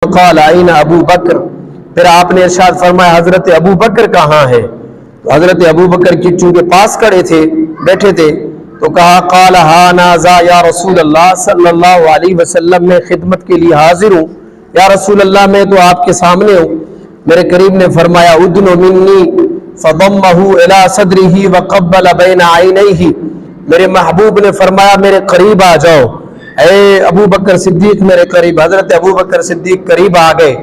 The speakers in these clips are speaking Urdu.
قال این ابو بکر، پھر آپ نے ارشاد فرمایا حضرت ابو بکر کہاں ہے؟ تو حضرت ابو بکر کی چونکہ پاس کھڑے تھے، بیٹھے تھے، تو کہا قال ہانا ذا یا رسول اللہ صلی اللہ علیہ وسلم، میں خدمت کے لیے حاضر ہوں یا رسول اللہ، میں تو آپ کے سامنے ہوں۔ میرے قریب نے فرمایا ادن منی فضمہ الی صدرہ وقبل بین عینیہ، میرے محبوب نے فرمایا میرے قریب آ جاؤ، اے ابو بکر صدیق میرے قریب۔ حضرت ابو بکر صدیق قریب آ گئے،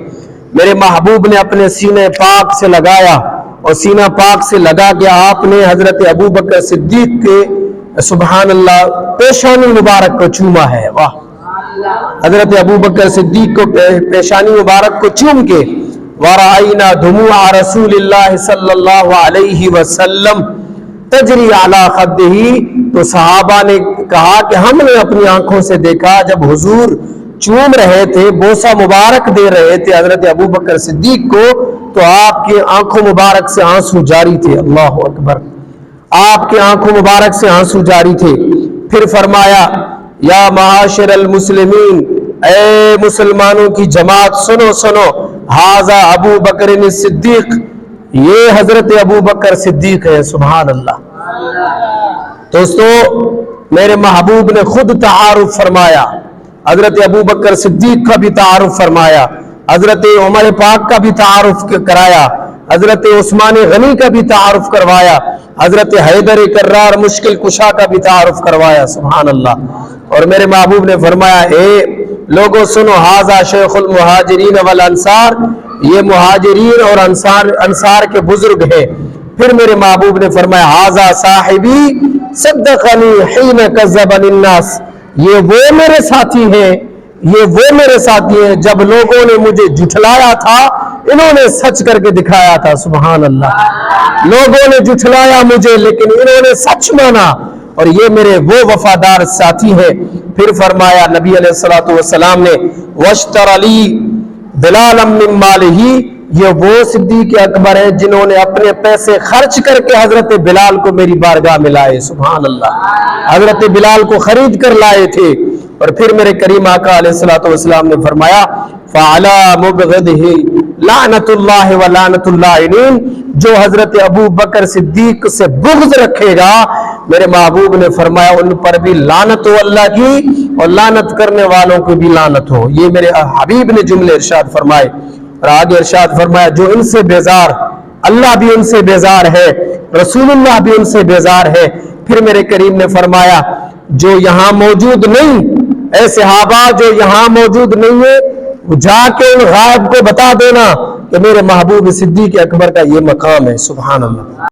میرے محبوب نے اپنے سینے پاک سے لگایا، اور سینہ پاک سے لگا کے آپ نے حضرت ابو بکر صدیق کے سبحان اللہ پیشانی مبارک کو چوما ہے۔ واہ! حضرت ابو بکر صدیق کو پیشانی مبارک کو چوم کے وَرَأَيْنَا دُمُوعَ رَسُولِ اللَّهِ صلی اللہ علیہ وسلم تجری علی خدہ، تو صحابہ نے کہا کہ ہم نے اپنی آنکھوں سے دیکھا جب حضور چوم رہے تھے، بوسہ مبارک دے رہے تھے حضرت ابو بکر صدیق کو، تو آپ کی آنکھوں مبارک سے آنسو جاری تھے۔ اللہ اکبر! آپ کی آنکھوں مبارک سے آنسو جاری تھے۔ پھر فرمایا یا معاشر المسلمین، اے مسلمانوں کی جماعت سنو سنو، ھذا ابو بکر صدیق، یہ حضرت ابو بکر صدیق ہے۔ سبحان اللہ! دوستو، میرے محبوب نے خود تعارف فرمایا، حضرت ابو بکر صدیق کا بھی تعارف فرمایا، حضرت عمر پاک کا بھی تعارف کرایا، حضرت عثمان غنی کا بھی تعارف کروایا، حضرت حیدر کرار مشکل کشا کا بھی تعارف کروایا۔ سبحان اللہ! اور میرے محبوب نے فرمایا اے لوگوں سنو، ھذا شیخ المہاجرین والانصار، یہ مہاجرین اور انصار کے بزرگ ہیں۔ پھر میرے محبوب نے فرمایا ھذا صاحبی صدقنی حین کذبنی الناس، یہ وہ میرے ساتھی ہیں، یہ وہ میرے ساتھی ہیں جب لوگوں نے مجھے جھٹلایا تھا، انہوں نے سچ کر کے دکھایا تھا۔ سبحان اللہ! لوگوں نے جھٹلایا مجھے لیکن انہوں نے سچ مانا، اور یہ میرے وہ وفادار ساتھی ہیں۔ پھر فرمایا نبی علیہ الصلوۃ والسلام نے واشتر لی بلالا من مالہ، یہ وہ صدیق اکبر ہیں جنہوں نے اپنے پیسے خرچ کر کے حضرت بلال کو میری بارگاہ میں لائے۔ سبحان اللہ! حضرت بلال کو خرید کر لائے تھے۔ اور پھر میرے کریم آقا علیہ الصلوۃ والسلام نے فرمایا فعلی مبغضہ لعنت اللہ ولعنت اللاعنین، جو حضرت ابو بکر صدیق سے بغض رکھے گا، میرے محبوب نے فرمایا ان پر بھی لعنت ہو اللہ کی، اور لعنت کرنے والوں کو بھی لعنت ہو۔ یہ میرے حبیب نے جملے ارشاد فرمائے۔ اور آگے ارشاد فرمایا جو ان سے بیزار، اللہ بھی ان سے بیزار ہے، رسول اللہ بھی ان سے بیزار ہے۔ پھر میرے کریم نے فرمایا جو یہاں موجود نہیں، اے صحابہ جو یہاں موجود نہیں ہے، جا کے ان غائب کو بتا دینا کہ میرے محبوب صدیق اکبر کا یہ مقام ہے۔ سبحان اللہ!